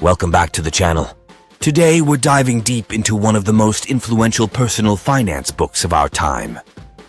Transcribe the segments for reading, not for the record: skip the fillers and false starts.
Welcome back to the channel. Today we're diving deep into one of the most influential personal finance books of our time,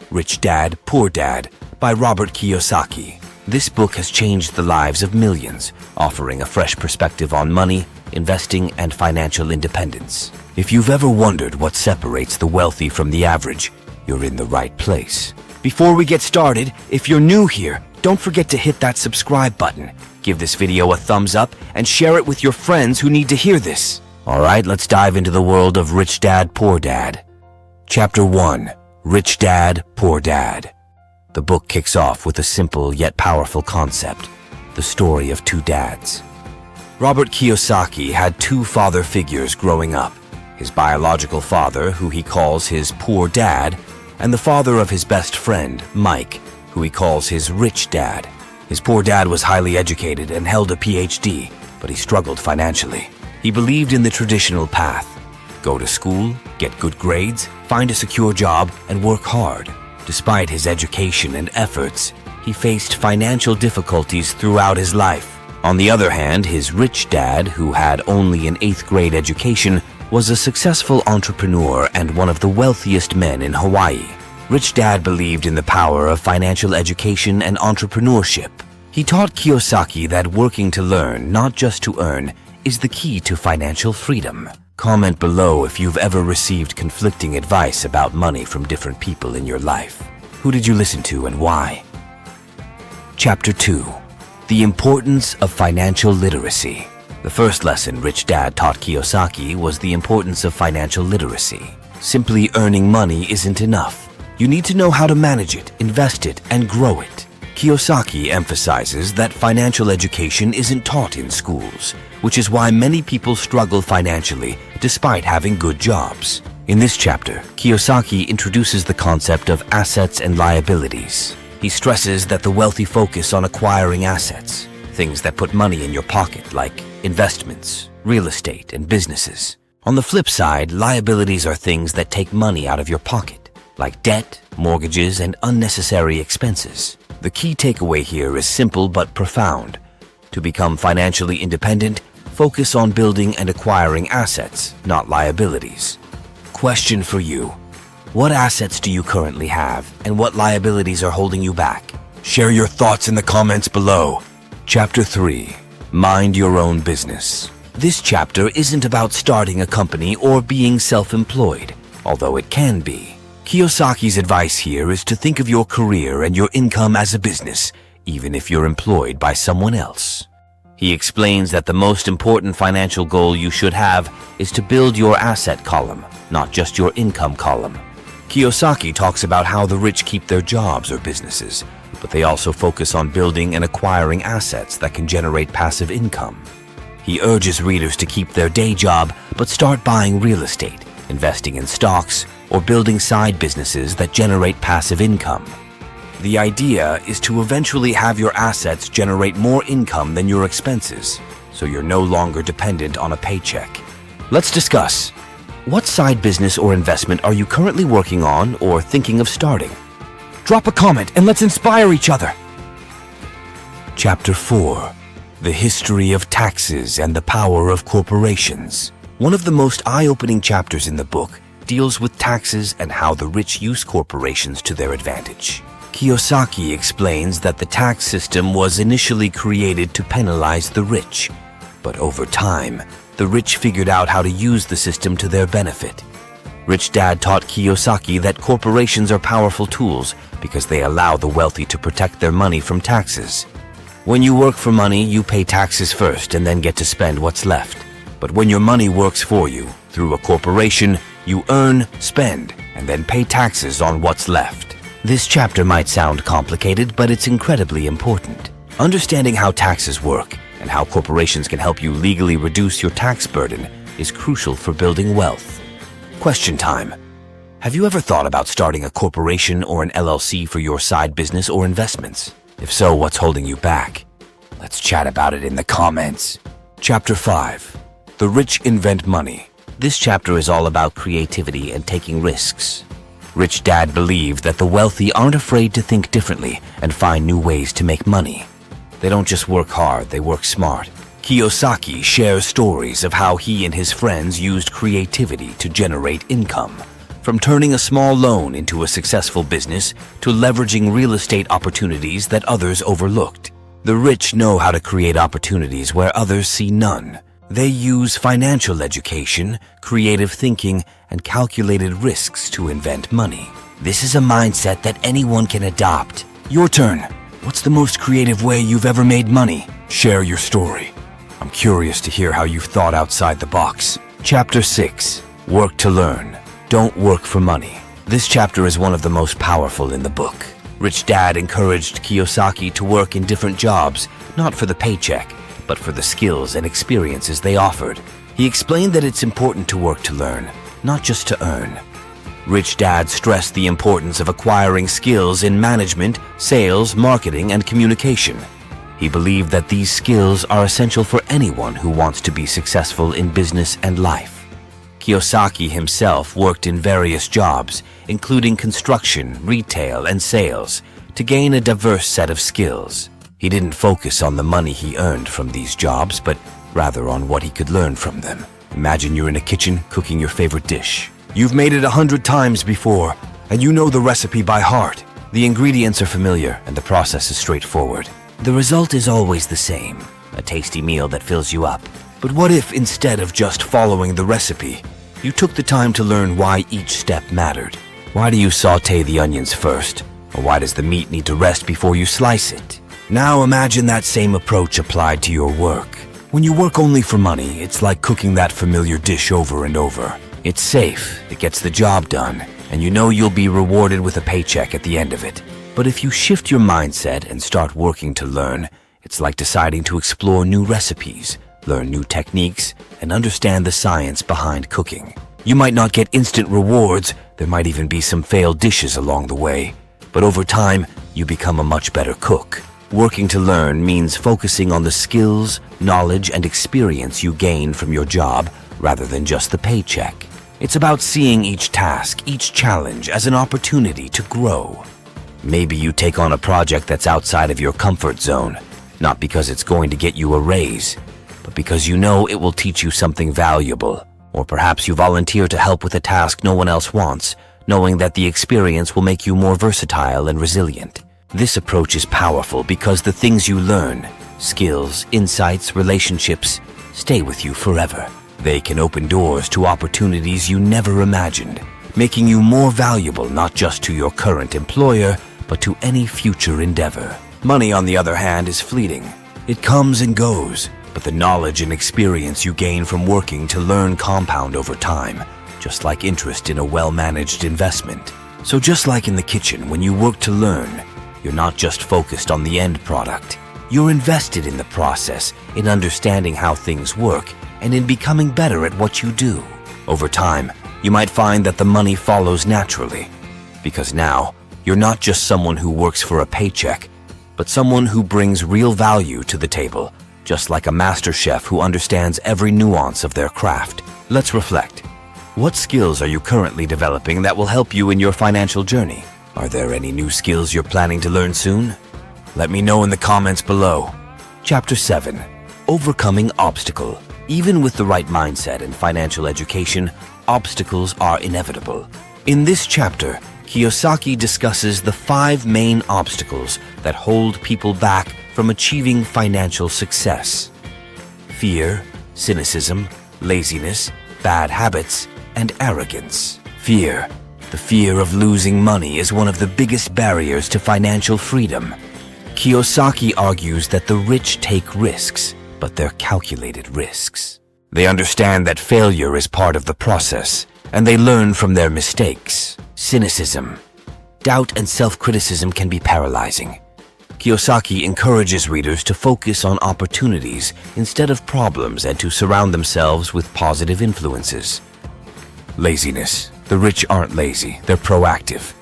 Rich Dad, Poor Dad by Robert Kiyosaki. This book has changed the lives of millions, offering a fresh perspective on money, investing, and financial independence. If you've ever wondered what separates the wealthy from the average, you're in the right place. Before we get started, if you're new here, don't forget to hit that subscribe button. Give this video a thumbs up and share it with your friends who need to hear this. Alright, let's dive into the world of Rich Dad, Poor Dad. Chapter 1. Rich Dad, Poor Dad. The book kicks off with a simple yet powerful concept, the story of two dads. Robert Kiyosaki had two father figures growing up, his biological father, who he calls his poor dad, and the father of his best friend, Mike, who he calls his rich dad. His poor dad was highly educated and held a PhD, but he struggled financially. He believed in the traditional path: go to school, get good grades, find a secure job, and work hard. Despite his education and efforts, he faced financial difficulties throughout his life. On the other hand, his rich dad, who had only an 8th grade education, was a successful entrepreneur and one of the wealthiest men in Hawaii. Rich Dad believed in the power of financial education and entrepreneurship. He taught Kiyosaki that working to learn, not just to earn, is the key to financial freedom. Comment below if you've ever received conflicting advice about money from different people in your life. Who did you listen to and why? Chapter 2. The importance of financial literacy. The first lesson Rich Dad taught Kiyosaki was the importance of financial literacy. Simply earning money isn't enough. You need to know how to manage it, invest it, and grow it. Kiyosaki emphasizes that financial education isn't taught in schools, which is why many people struggle financially despite having good jobs. In this chapter, Kiyosaki introduces the concept of assets and liabilities. He stresses that the wealthy focus on acquiring assets, things that put money in your pocket like investments, real estate, and businesses. On the flip side, liabilities are things that take money out of your pocket, like debt, mortgages, and unnecessary expenses. The key takeaway here is simple but profound. To become financially independent, focus on building and acquiring assets, not liabilities. Question for you: what assets do you currently have, and what liabilities are holding you back? Share your thoughts in the comments below. Chapter 3. Mind your own business. This chapter isn't about starting a company or being self-employed, although it can be. Kiyosaki's advice here is to think of your career and your income as a business, even if you're employed by someone else. He explains that the most important financial goal you should have is to build your asset column, not just your income column. Kiyosaki talks about how the rich keep their jobs or businesses, but they also focus on building and acquiring assets that can generate passive income. He urges readers to keep their day job, but start buying real estate, investing in stocks, or building side businesses that generate passive income. The idea is to eventually have your assets generate more income than your expenses, so you're no longer dependent on a paycheck. Let's discuss. What side business or investment are you currently working on or thinking of starting? Drop a comment and let's inspire each other. Chapter 4. The history of taxes and the power of corporations. One of the most eye-opening chapters in the book deals with taxes and how the rich use corporations to their advantage. Kiyosaki explains that the tax system was initially created to penalize the rich, but over time, the rich figured out how to use the system to their benefit. Rich Dad taught Kiyosaki that corporations are powerful tools because they allow the wealthy to protect their money from taxes. When you work for money, you pay taxes first and then get to spend what's left. But when your money works for you, through a corporation, you earn, spend, and then pay taxes on what's left. This chapter might sound complicated, but it's incredibly important. Understanding how taxes work and how corporations can help you legally reduce your tax burden is crucial for building wealth. Question time. Have you ever thought about starting a corporation or an LLC for your side business or investments? If so, what's holding you back? Let's chat about it in the comments. Chapter 5. The Rich Invent Money. This chapter is all about creativity and taking risks. Rich Dad believed that the wealthy aren't afraid to think differently and find new ways to make money. They don't just work hard, they work smart. Kiyosaki shares stories of how he and his friends used creativity to generate income, from turning a small loan into a successful business to leveraging real estate opportunities that others overlooked. The rich know how to create opportunities where others see none. They use financial education, creative thinking, and calculated risks to invent money. This is a mindset that anyone can adopt. Your turn. What's the most creative way you've ever made money? Share your story. I'm curious to hear how you've thought outside the box. Chapter 6. Work to Learn. Don't work for money. This chapter is one of the most powerful in the book. Rich Dad encouraged Kiyosaki to work in different jobs, not for the paycheck, but for the skills and experiences they offered. He explained that it's important to work to learn, not just to earn. Rich Dad stressed the importance of acquiring skills in management, sales, marketing, and communication. He believed that these skills are essential for anyone who wants to be successful in business and life. Kiyosaki himself worked in various jobs, including construction, retail, and sales, to gain a diverse set of skills. He didn't focus on the money he earned from these jobs, but rather on what he could learn from them. Imagine you're in a kitchen cooking your favorite dish. You've made it 100 times before, and you know the recipe by heart. The ingredients are familiar, and the process is straightforward. The result is always the same, a tasty meal that fills you up. But what if, instead of just following the recipe, you took the time to learn why each step mattered? Why do you saute the onions first? Or why does the meat need to rest before you slice it? Now imagine that same approach applied to your work. When you work only for money, it's like cooking that familiar dish over and over. It's safe, it gets the job done, and you know you'll be rewarded with a paycheck at the end of it. But if you shift your mindset and start working to learn, it's like deciding to explore new recipes, learn new techniques, and understand the science behind cooking. You might not get instant rewards, there might even be some failed dishes along the way, but over time, you become a much better cook. Working to learn means focusing on the skills, knowledge, and experience you gain from your job rather than just the paycheck. It's about seeing each task, each challenge as an opportunity to grow. Maybe you take on a project that's outside of your comfort zone, not because it's going to get you a raise, but because you know it will teach you something valuable. Or perhaps you volunteer to help with a task no one else wants, knowing that the experience will make you more versatile and resilient. This approach is powerful because the things you learn, skills, insights, relationships, stay with you forever. They can open doors to opportunities you never imagined, making you more valuable not just to your current employer, but to any future endeavor. Money, on the other hand, is fleeting. It comes and goes, but the knowledge and experience you gain from working to learn compound over time, just like interest in a well-managed investment. So just like in the kitchen, when you work to learn, you're not just focused on the end product. You're invested in the process, in understanding how things work, and in becoming better at what you do. Over time, you might find that the money follows naturally, because now you're not just someone who works for a paycheck, but someone who brings real value to the table, just like a master chef who understands every nuance of their craft. Let's reflect. What skills are you currently developing that will help you in your financial journey? Are there any new skills you're planning to learn soon? Let me know in the comments below. Chapter 7. Overcoming Obstacle. Even with the right mindset and financial education, obstacles are inevitable. In this chapter, Kiyosaki discusses the 5 main obstacles that hold people back from achieving financial success. Fear, cynicism, laziness, bad habits, and arrogance. Fear. The fear of losing money is one of the biggest barriers to financial freedom. Kiyosaki argues that the rich take risks, but they're calculated risks. They understand that failure is part of the process, and they learn from their mistakes. Cynicism. Doubt and self-criticism can be paralyzing. Kiyosaki encourages readers to focus on opportunities instead of problems and to surround themselves with positive influences. Laziness. The rich aren't lazy, they're proactive.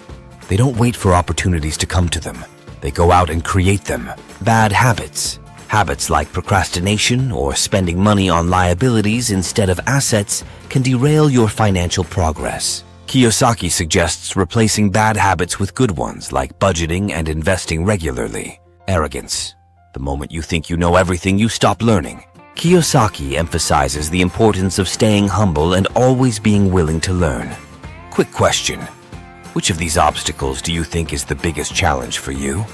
They don't wait for opportunities to come to them. They go out and create them. Bad habits. Habits like procrastination or spending money on liabilities instead of assets can derail your financial progress. Kiyosaki suggests replacing bad habits with good ones like budgeting and investing regularly. Arrogance. The moment you think you know everything, you stop learning. Kiyosaki emphasizes the importance of staying humble and always being willing to learn. Quick question. Which of these obstacles do you think is the biggest challenge for you?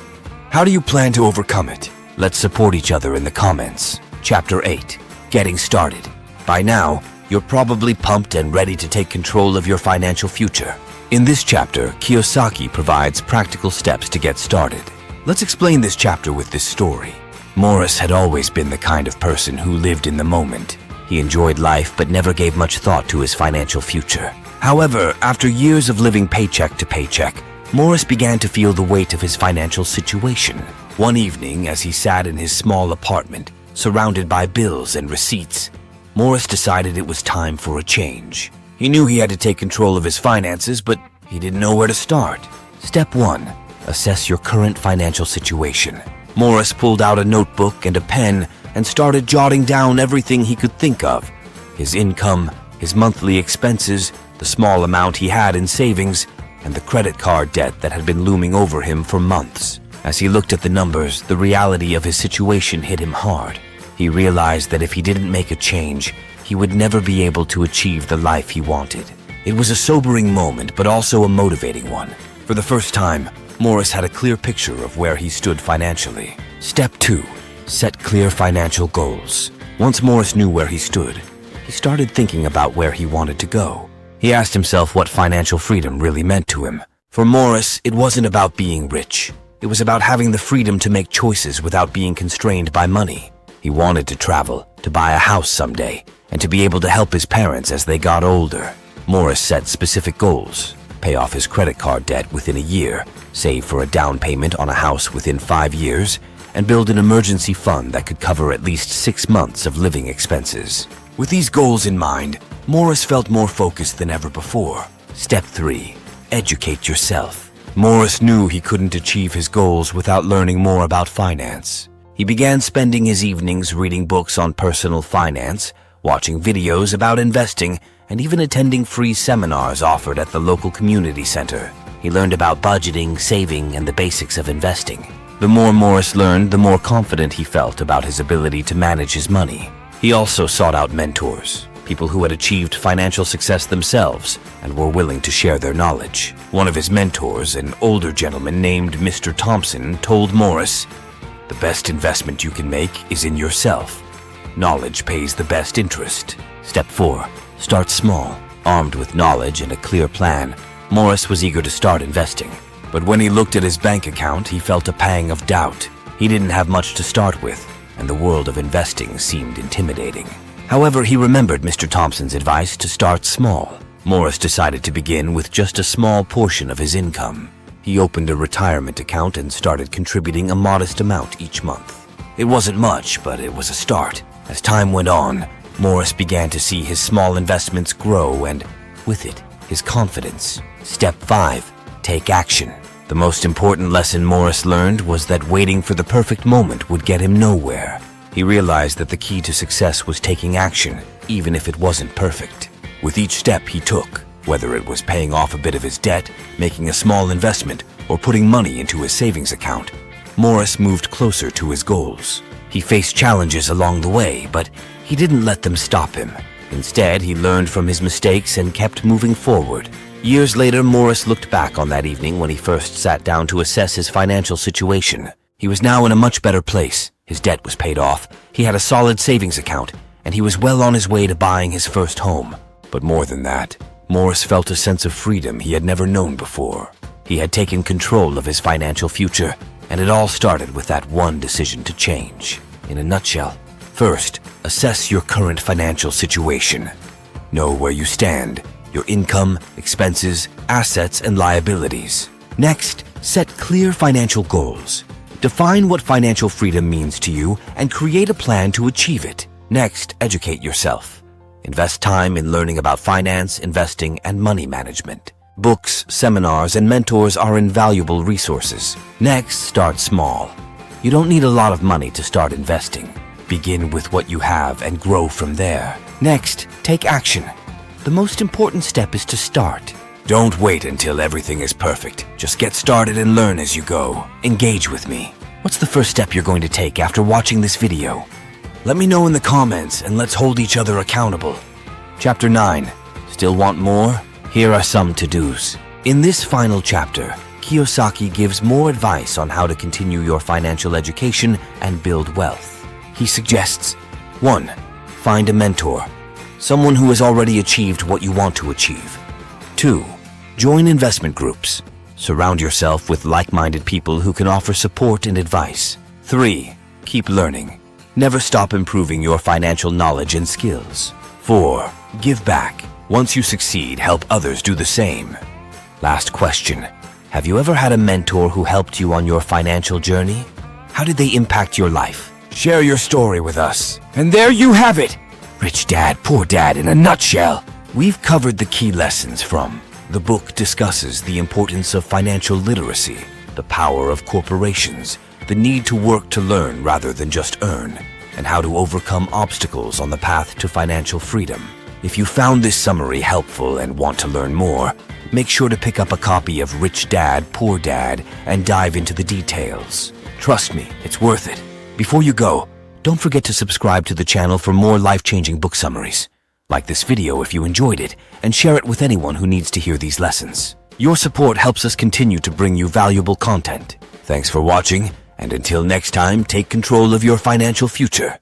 How do you plan to overcome it? Let's support each other in the comments. Chapter 8. Getting Started. By now, you're probably pumped and ready to take control of your financial future. In this chapter, Kiyosaki provides practical steps to get started. Let's explain this chapter with this story. Morris had always been the kind of person who lived in the moment. He enjoyed life but never gave much thought to his financial future. However, after years of living paycheck to paycheck, Morris began to feel the weight of his financial situation. One evening, as he sat in his small apartment, surrounded by bills and receipts, Morris decided it was time for a change. He knew he had to take control of his finances, but he didn't know where to start. Step 1. Assess your current financial situation. Morris pulled out a notebook and a pen and started jotting down everything he could think of. His income, his monthly expenses, the small amount he had in savings, and the credit card debt that had been looming over him for months. As he looked at the numbers, the reality of his situation hit him hard. He realized that if he didn't make a change, he would never be able to achieve the life he wanted. It was a sobering moment, but also a motivating one. For the first time, Morris had a clear picture of where he stood financially. Step 2. Set clear financial goals. Once Morris knew where he stood, he started thinking about where he wanted to go. He asked himself what financial freedom really meant to him. For Morris, it wasn't about being rich. It was about having the freedom to make choices without being constrained by money. He wanted to travel, to buy a house someday, and to be able to help his parents as they got older. Morris set specific goals: pay off his credit card debt within a year, save for a down payment on a house within 5 years, and build an emergency fund that could cover at least 6 months of living expenses. With these goals in mind, Morris felt more focused than ever before. Step 3. Educate yourself. Morris knew he couldn't achieve his goals without learning more about finance. He began spending his evenings reading books on personal finance, watching videos about investing, and even attending free seminars offered at the local community center. He learned about budgeting, saving, and the basics of investing. The more Morris learned, the more confident he felt about his ability to manage his money. He also sought out mentors, people who had achieved financial success themselves and were willing to share their knowledge. One of his mentors, an older gentleman named Mr. Thompson, told Morris, "The best investment you can make is in yourself. Knowledge pays the best interest." Step 4. Start small. Armed with knowledge and a clear plan, Morris was eager to start investing. But when he looked at his bank account, he felt a pang of doubt. He didn't have much to start with, and the world of investing seemed intimidating. However, he remembered Mr. Thompson's advice to start small. Morris decided to begin with just a small portion of his income. He opened a retirement account and started contributing a modest amount each month. It wasn't much, but it was a start. As time went on, Morris began to see his small investments grow and, with it, his confidence. Step 5. Take action. The most important lesson Morris learned was that waiting for the perfect moment would get him nowhere. He realized that the key to success was taking action, even if it wasn't perfect. With each step he took, whether it was paying off a bit of his debt, making a small investment, or putting money into his savings account, Morris moved closer to his goals. He faced challenges along the way, but he didn't let them stop him. Instead, he learned from his mistakes and kept moving forward. Years later, Morris looked back on that evening when he first sat down to assess his financial situation. He was now in a much better place. His debt was paid off, he had a solid savings account, and he was well on his way to buying his first home. But more than that, Morris felt a sense of freedom he had never known before. He had taken control of his financial future, and it all started with that one decision to change. In a nutshell, first, assess your current financial situation. Know where you stand, your income, expenses, assets, and liabilities. Next, set clear financial goals. Define what financial freedom means to you and create a plan to achieve it. Next, educate yourself. Invest time in learning about finance, investing, and money management. Books, seminars, and mentors are invaluable resources. Next, start small. You don't need a lot of money to start investing. Begin with what you have and grow from there. Next, take action. The most important step is to start. Don't wait until everything is perfect. Just get started and learn as you go. Engage with me. What's the first step you're going to take after watching this video? Let me know in the comments and let's hold each other accountable. Chapter 9. Still want more? Here are some to-dos. In this final chapter, Kiyosaki gives more advice on how to continue your financial education and build wealth. He suggests 1. Find a mentor, someone who has already achieved what you want to achieve. 2. Join investment groups. Surround yourself with like-minded people who can offer support and advice. 3. Keep learning. Never stop improving your financial knowledge and skills. 4. Give back. Once you succeed, help others do the same. Last question. Have you ever had a mentor who helped you on your financial journey? How did they impact your life? Share your story with us. And there you have it! Rich Dad, Poor Dad in a nutshell. We've covered the key lessons from. The book discusses the importance of financial literacy, the power of corporations, the need to work to learn rather than just earn, and how to overcome obstacles on the path to financial freedom. If you found this summary helpful and want to learn more, make sure to pick up a copy of Rich Dad, Poor Dad and dive into the details. Trust me, it's worth it. Before you go, don't forget to subscribe to the channel for more life-changing book summaries. Like this video if you enjoyed it, and share it with anyone who needs to hear these lessons. Your support helps us continue to bring you valuable content. Thanks for watching, and until next time, take control of your financial future.